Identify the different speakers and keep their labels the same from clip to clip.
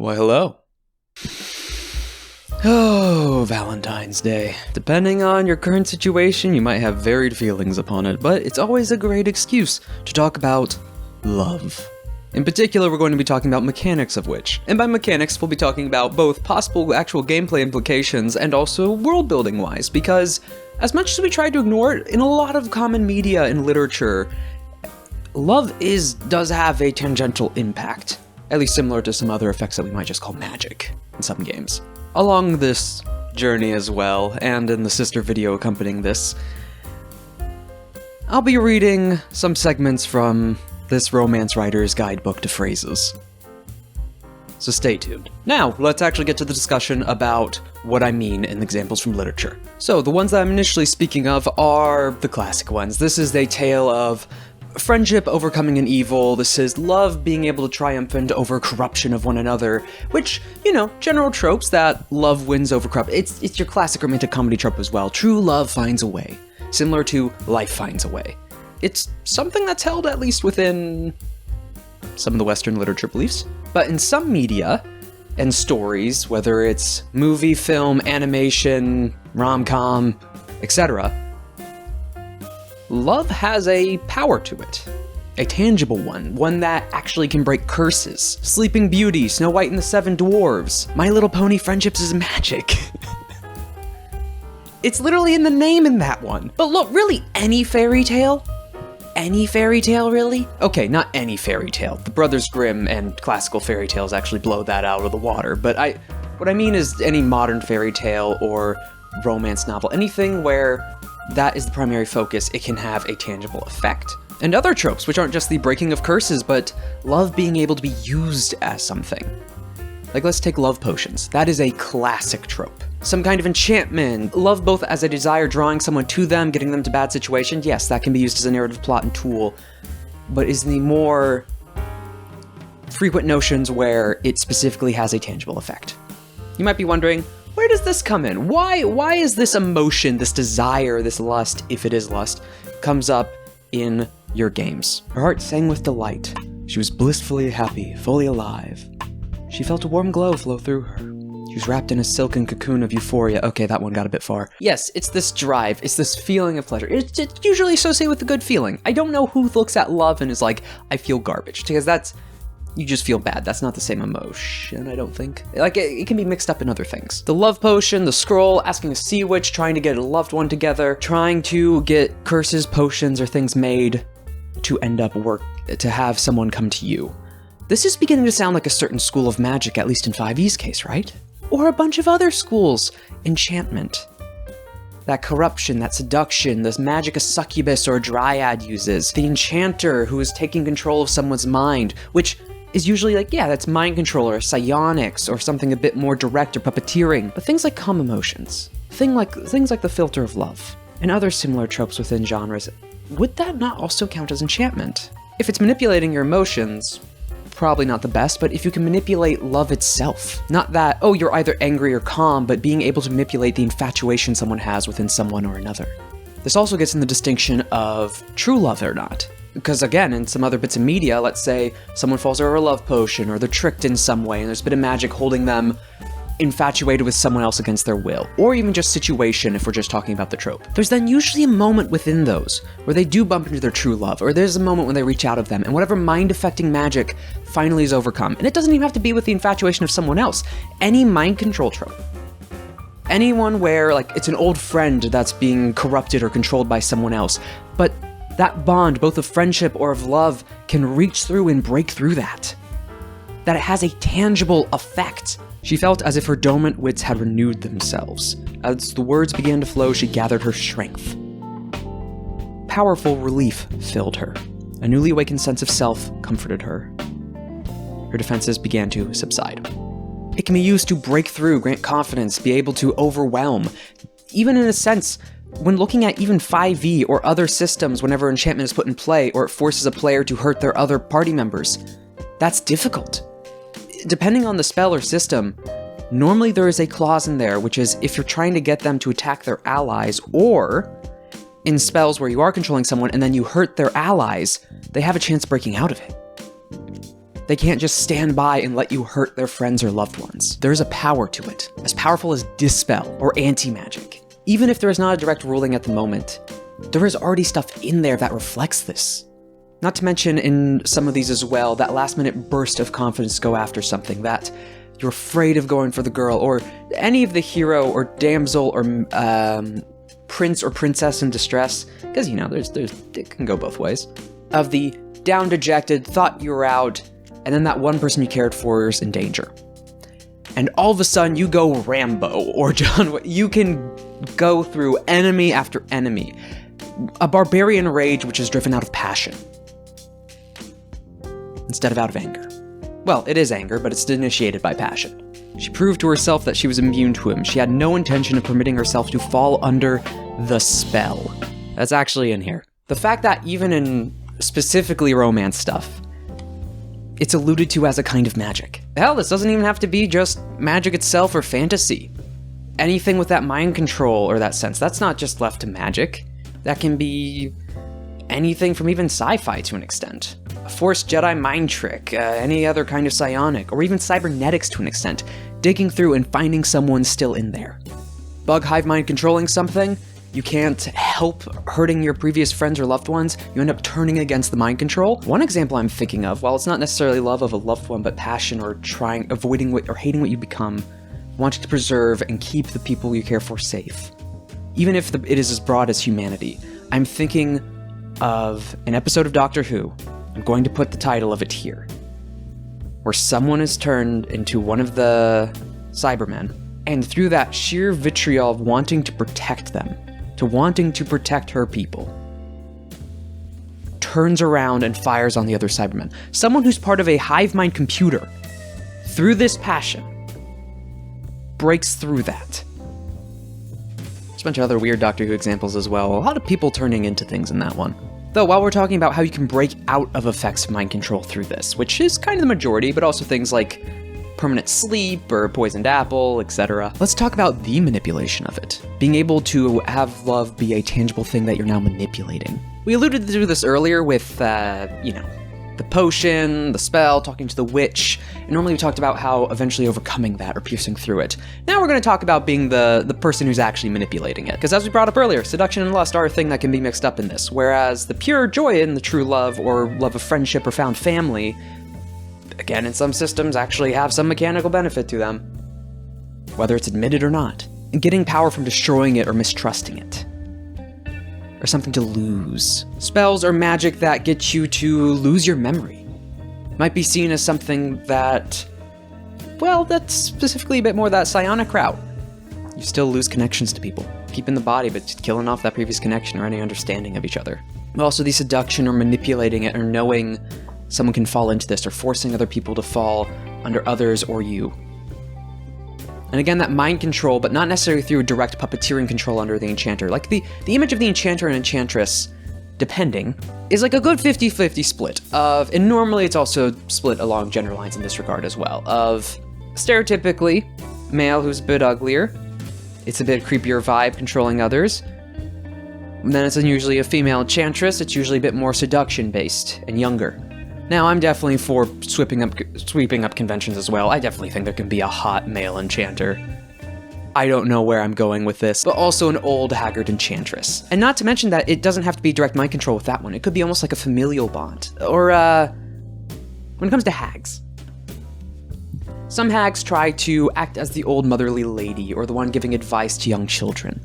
Speaker 1: Why, hello. Oh, Valentine's Day. Depending on your current situation, you might have varied feelings upon it, but it's always a great excuse to talk about love. In particular, we're going to be talking about mechanics of which. And by mechanics, we'll be talking about both possible actual gameplay implications and also world-building wise, because as much as we try to ignore it, in a lot of common media and literature, love does have a tangential impact, at least similar to some other effects that we might just call magic in some games. Along this journey as well, and in the sister video accompanying this, I'll be reading some segments from this romance writer's guidebook to phrases. So stay tuned. Now, let's actually get to the discussion about what I mean in examples from literature. So, the ones that I'm initially speaking of are the classic ones. This is a tale of friendship overcoming an evil. This is love being able to triumphant over corruption of one another, which, general tropes that love wins over corruption. It's your classic romantic comedy trope as well. True love finds a way, similar to life finds a way. It's something that's held at least within some of the Western literature beliefs, but in some media and stories, whether it's movie, film, animation, rom-com, etc., love has a power to it. A tangible one that actually can break curses. Sleeping Beauty, Snow White and the Seven Dwarves, My Little Pony Friendships is Magic. It's literally in the name in that one. But look, really, any fairy tale? Any fairy tale, really? Okay, not any fairy tale. The Brothers Grimm and classical fairy tales actually blow that out of the water, but what I mean is any modern fairy tale or romance novel, anything where that is the primary focus, it can have a tangible effect. And other tropes, which aren't just the breaking of curses, but love being able to be used as something. Like, let's take love potions. That is a classic trope. Some kind of enchantment, love both as a desire drawing someone to them, getting them to bad situations, yes, that can be used as a narrative plot and tool, but is the more frequent notions where it specifically has a tangible effect. You might be wondering, where does this come in? Why is this emotion, this desire, this lust, if it is lust, comes up in your games? Her heart sang with delight. She was blissfully happy, fully alive. She felt a warm glow flow through her. She was wrapped in a silken cocoon of euphoria. Okay, that one got a bit far. Yes, it's this drive, it's this feeling of pleasure. It's usually associated with a good feeling. I don't know who looks at love and is like, I feel garbage, because you just feel bad. That's not the same emotion, I don't think. Like, it can be mixed up in other things. The love potion, the scroll, asking a sea witch, trying to get a loved one together, trying to get curses, potions, or things made to end up to have someone come to you. This is beginning to sound like a certain school of magic, at least in 5e's case, right? Or a bunch of other schools. Enchantment. That corruption, that seduction, this magic a succubus or a dryad uses. The enchanter who is taking control of someone's mind, which is usually like, yeah, that's mind control or psionics or something a bit more direct or puppeteering. But things like calm emotions, things like the filter of love, and other similar tropes within genres, would that not also count as enchantment? If it's manipulating your emotions, probably not the best, but if you can manipulate love itself, not that, oh, you're either angry or calm, but being able to manipulate the infatuation someone has within someone or another. This also gets in the distinction of true love or not. Because again, in some other bits of media, let's say someone falls over a love potion, or they're tricked in some way, and there's a bit of magic holding them infatuated with someone else against their will, or even just situation if we're just talking about the trope. There's then usually a moment within those where they do bump into their true love, or there's a moment when they reach out of them, and whatever mind-affecting magic finally is overcome. And it doesn't even have to be with the infatuation of someone else. Any mind control trope. Anyone where, like, it's an old friend that's being corrupted or controlled by someone else, but that bond, both of friendship or of love, can reach through and break through that. That it has a tangible effect. She felt as if her dormant wits had renewed themselves. As the words began to flow, she gathered her strength. Powerful relief filled her. A newly awakened sense of self comforted her. Her defenses began to subside. It can be used to break through, grant confidence, be able to overwhelm. Even in a sense, when looking at even 5e or other systems, whenever enchantment is put in play or it forces a player to hurt their other party members, that's difficult. Depending on the spell or system, normally there is a clause in there, which is if you're trying to get them to attack their allies, or in spells where you are controlling someone and then you hurt their allies, they have a chance of breaking out of it. They can't just stand by and let you hurt their friends or loved ones. There's a power to it, as powerful as dispel or anti-magic. Even if there is not a direct ruling at the moment, there is already stuff in there that reflects this. Not to mention in some of these as well, that last minute burst of confidence to go after something, that you're afraid of going for the girl, or any of the hero or damsel or prince or princess in distress, because it can go both ways, of the down dejected, thought you were out, and then that one person you cared for is in danger. And all of a sudden you go Rambo or John, you can go through enemy after enemy. A barbarian rage which is driven out of passion instead of out of anger. Well, it is anger, but it's initiated by passion. She proved to herself that she was immune to him. She had no intention of permitting herself to fall under the spell. That's actually in here. The fact that even in specifically romance stuff, it's alluded to as a kind of magic. Hell, this doesn't even have to be just magic itself or fantasy. Anything with that mind control or that sense, that's not just left to magic. That can be anything from even sci-fi to an extent. A forced Jedi mind trick, any other kind of psionic, or even cybernetics to an extent, digging through and finding someone still in there. Bug hive mind controlling something, you can't help hurting your previous friends or loved ones, you end up turning against the mind control. One example I'm thinking of, while it's not necessarily love of a loved one, but passion or avoiding or hating what you become, wanting to preserve and keep the people you care for safe. Even if it is as broad as humanity. I'm thinking of an episode of Doctor Who. I'm going to put the title of it here, where someone is turned into one of the Cybermen, and through that sheer vitriol of wanting to protect them, to wanting to protect her people, turns around and fires on the other Cybermen. Someone who's part of a hive mind computer, through this passion, breaks through that. There's a bunch of other weird Doctor Who examples as well. A lot of people turning into things in that one. Though, while we're talking about how you can break out of effects of mind control through this, which is kind of the majority, but also things like permanent sleep or poisoned apple, etc. Let's talk about the manipulation of it. Being able to have love be a tangible thing that you're now manipulating. We alluded to this earlier with, the potion, the spell, talking to the witch, and normally we talked about how eventually overcoming that or piercing through it. Now we're going to talk about being the person who's actually manipulating it. Because as we brought up earlier, seduction and lust are a thing that can be mixed up in this, whereas the pure joy in the true love or love of friendship or found family, again, in some systems, actually have some mechanical benefit to them, whether it's admitted or not, and getting power from destroying it or mistrusting it. Or something to lose. Spells or magic that get you to lose your memory. Might be seen as something that, well, that's specifically a bit more that psionic route. You still lose connections to people. Keep in the body, but just killing off that previous connection or any understanding of each other. Also, the seduction or manipulating it or knowing someone can fall into this or forcing other people to fall under others or you. And again, that mind control, but not necessarily through a direct puppeteering control under the enchanter. Like the image of the enchanter and enchantress, depending, is like a good 50-50 split of, and normally it's also split along gender lines in this regard as well, of stereotypically male who's a bit uglier, it's a bit creepier vibe controlling others. And then it's usually a female enchantress, it's usually a bit more seduction based and younger. Now, I'm definitely for sweeping up conventions as well. I definitely think there can be a hot male enchanter. I don't know where I'm going with this, but also an old, haggard enchantress. And not to mention that it doesn't have to be direct mind control with that one. It could be almost like a familial bond. Or, when it comes to hags. Some hags try to act as the old motherly lady, or the one giving advice to young children.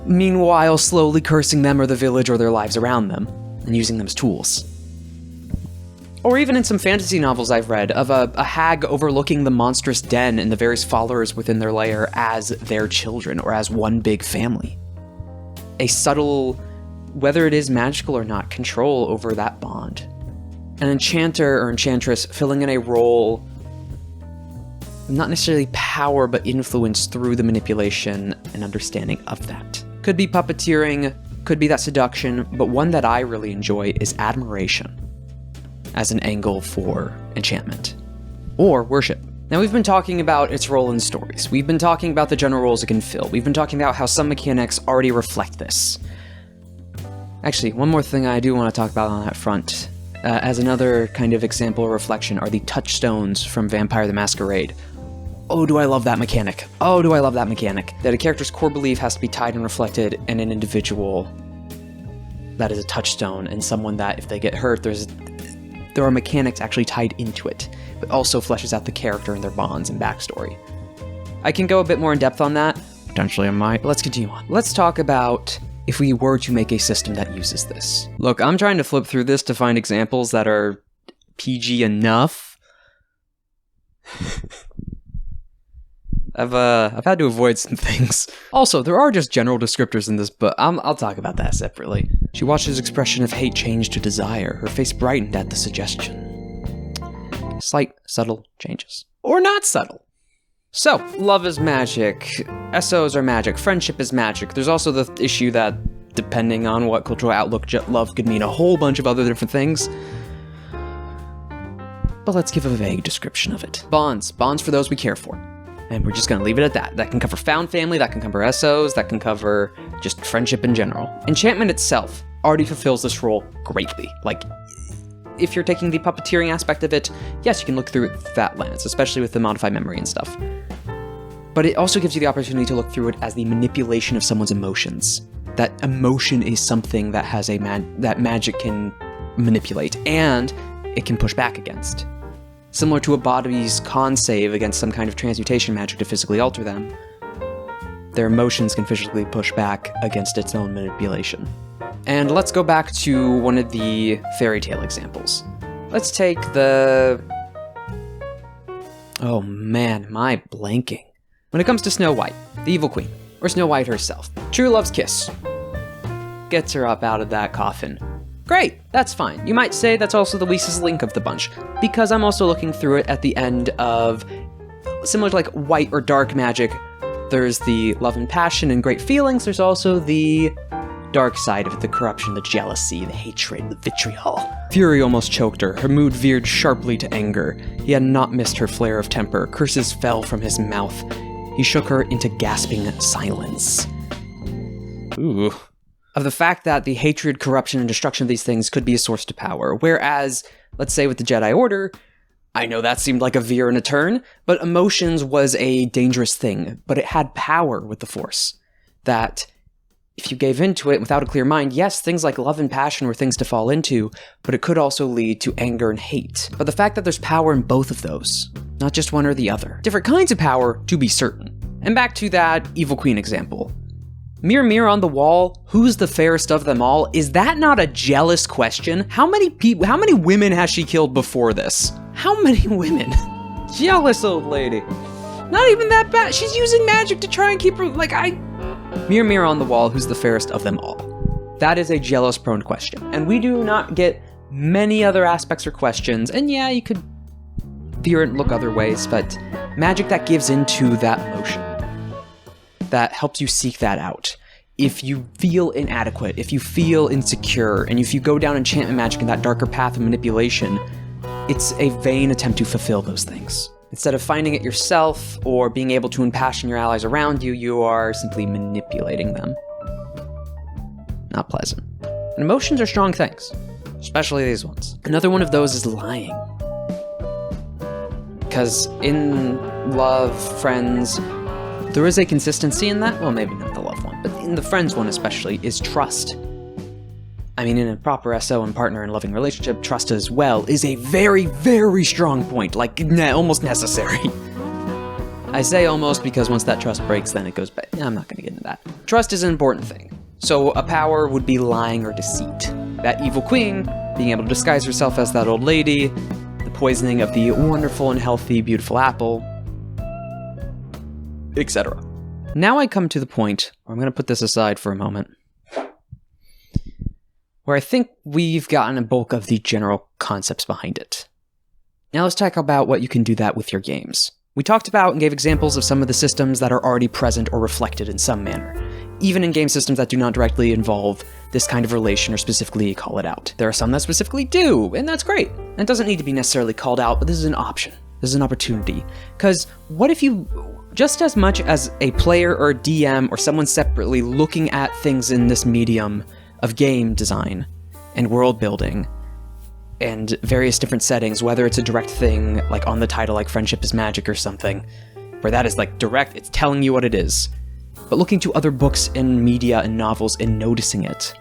Speaker 1: Meanwhile, slowly cursing them or the village or their lives around them, and using them as tools. Or even in some fantasy novels I've read, of a hag overlooking the monstrous den and the various followers within their lair as their children, or as one big family. A subtle, whether it is magical or not, control over that bond. An enchanter or enchantress filling in a role, not necessarily power, but influence through the manipulation and understanding of that. Could be puppeteering, could be that seduction, but one that I really enjoy is admiration as an angle for enchantment or worship. Now, we've been talking about its role in stories. We've been talking about the general roles it can fill. We've been talking about how some mechanics already reflect this. Actually, one more thing I do want to talk about on that front As another kind of example or reflection are the touchstones from Vampire the Masquerade. Oh, do I love that mechanic. Oh, do I love that mechanic. That a character's core belief has to be tied and reflected in an individual that is a touchstone, and someone that, if they get hurt, there are mechanics actually tied into it, but also fleshes out the character and their bonds and backstory. I can go a bit more in depth on that. Potentially I might, but let's continue on. Let's talk about if we were to make a system that uses this. Look, I'm trying to flip through this to find examples that are PG enough. I've had to avoid some things. Also, there are just general descriptors in this, but I'll talk about that separately. She watched his expression of hate change to desire. Her face brightened at the suggestion. Slight, subtle changes. Or not subtle. So, love is magic. SOs are magic. Friendship is magic. There's also the issue that, depending on what cultural outlook, love could mean a whole bunch of other different things. But let's give a vague description of it. Bonds. Bonds for those we care for. And we're just going to leave it at that. That can cover found family, that can cover SOs, that can cover just friendship in general. Enchantment itself already fulfills this role greatly. Like, if you're taking the puppeteering aspect of it, yes, you can look through it that lens, especially with the modified memory and stuff. But it also gives you the opportunity to look through it as the manipulation of someone's emotions. That emotion is something that has that magic can manipulate, and it can push back against. Similar to a body's con save against some kind of transmutation magic to physically alter them, their emotions can physically push back against its own manipulation. And let's go back to one of the fairy tale examples. Let's take the... Oh man, am I blanking? When it comes to Snow White, the evil queen, or Snow White herself, true love's kiss gets her up out of that coffin. Great, that's fine. You might say that's also the weakest link of the bunch, because I'm also looking through it at the end of, similar to like white or dark magic, there's the love and passion and great feelings, there's also the dark side of it, the corruption, the jealousy, the hatred, the vitriol. Fury almost choked her. Her mood veered sharply to anger. He had not missed her flare of temper. Curses fell from his mouth. He shook her into gasping silence. Ooh. Of the fact that the hatred, corruption, and destruction of these things could be a source to power. Whereas, let's say with the Jedi Order, I know that seemed like a veer and a turn, but emotions was a dangerous thing, but it had power with the Force. That if you gave into it without a clear mind, yes, things like love and passion were things to fall into, but it could also lead to anger and hate. But the fact that there's power in both of those, not just one or the other. Different kinds of power, to be certain. And back to that Evil Queen example. Mirror, mirror on the wall, who's the fairest of them all? Is that not a jealous question? How many women has she killed before this? How many women? Jealous old lady. Not even that bad. She's using magic to try and keep her, Mirror, mirror on the wall, who's the fairest of them all? That is a jealous-prone question. And we do not get many other aspects or questions. And yeah, you could veer and look other ways, but magic that gives into that motion, that helps you seek that out. If you feel inadequate, if you feel insecure, and if you go down enchantment magic in that darker path of manipulation, it's a vain attempt to fulfill those things. Instead of finding it yourself or being able to impassion your allies around you, you are simply manipulating them. Not pleasant. And emotions are strong things, especially these ones. Another one of those is lying. Because in love, friends, there is a consistency in that. Well, maybe not the love one, but in the friends one especially, is trust. I mean, in a proper SO and partner and loving relationship, trust as well is a very, very strong point, almost necessary. I say almost because once that trust breaks, then it goes back. I'm not going to get into that. Trust is an important thing. So a power would be lying or deceit. That evil queen, being able to disguise herself as that old lady, the poisoning of the wonderful and healthy, beautiful apple, etc. Now I come to the point where I'm going to put this aside for a moment, where I think we've gotten a bulk of the general concepts behind it. Now let's talk about what you can do that with your games. We talked about and gave examples of some of the systems that are already present or reflected in some manner, even in game systems that do not directly involve this kind of relation or specifically call it out. There are some that specifically do, and that's great. And it doesn't need to be necessarily called out, but this is an option. This is an opportunity. Because what if you, just as much as a player or a DM or someone separately looking at things in this medium of game design and world building, and various different settings, whether it's a direct thing, like on the title, like Friendship is Magic or something, where that is like direct, it's telling you what it is. But looking to other books and media and novels and noticing it.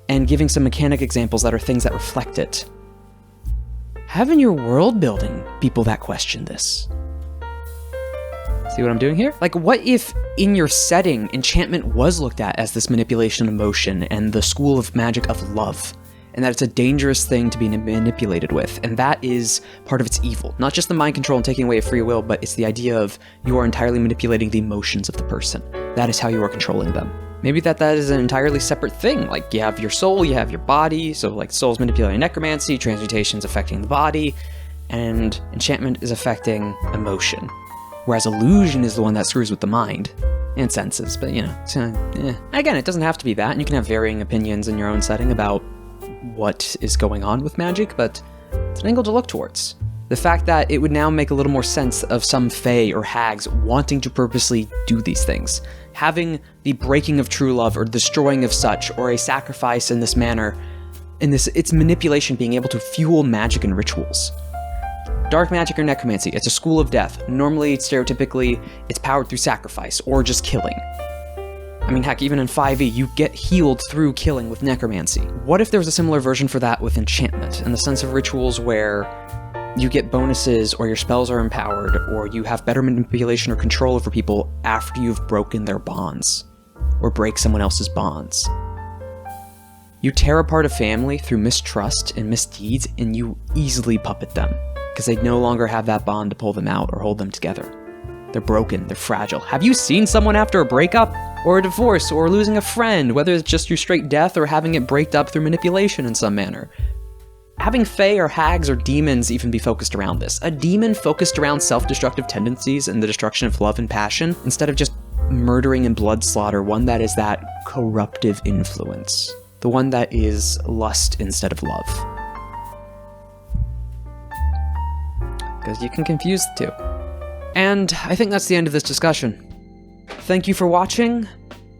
Speaker 1: And giving some mechanic examples that are things that reflect it. Have in your world building people that question this. See what I'm doing here? Like, what if in your setting, enchantment was looked at as this manipulation of emotion and the school of magic of love, and that it's a dangerous thing to be manipulated with, and that is part of its evil. Not just the mind control and taking away free will, but it's the idea of you are entirely manipulating the emotions of the person. That is how you are controlling them. Maybe that is an entirely separate thing. Like, you have your soul, you have your body, so like soul's manipulating necromancy, transmutation's affecting the body, and enchantment is affecting emotion. Whereas illusion is the one that screws with the mind and senses, but Again, it doesn't have to be that, and you can have varying opinions in your own setting about what is going on with magic, but it's an angle to look towards. The fact that it would now make a little more sense of some fae or hags wanting to purposely do these things. Having the breaking of true love or destroying of such, or a sacrifice in this manner, it's manipulation being able to fuel magic and rituals. Dark magic or necromancy, it's a school of death. Normally, stereotypically, it's powered through sacrifice or just killing. I mean, heck, even in 5e, you get healed through killing with necromancy. What if there was a similar version for that with enchantment, in the sense of rituals where you get bonuses, or your spells are empowered, or you have better manipulation or control over people after you've broken their bonds, or break someone else's bonds. You tear apart a family through mistrust and misdeeds, and you easily puppet them, because they no longer have that bond to pull them out or hold them together. They're broken, they're fragile. Have you seen someone after a breakup, or a divorce, or losing a friend, whether it's just through straight death or having it break up through manipulation in some manner? Having fae or hags or demons even be focused around this. A demon focused around self-destructive tendencies and the destruction of love and passion, instead of just murdering and blood slaughter, one that is that corruptive influence. The one that is lust instead of love. Because you can confuse the two. And I think that's the end of this discussion. Thank you for watching.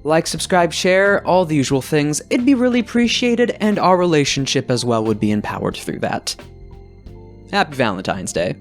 Speaker 1: Like, subscribe, share, all the usual things. It'd be really appreciated, and our relationship as well would be empowered through that. Happy Valentine's Day.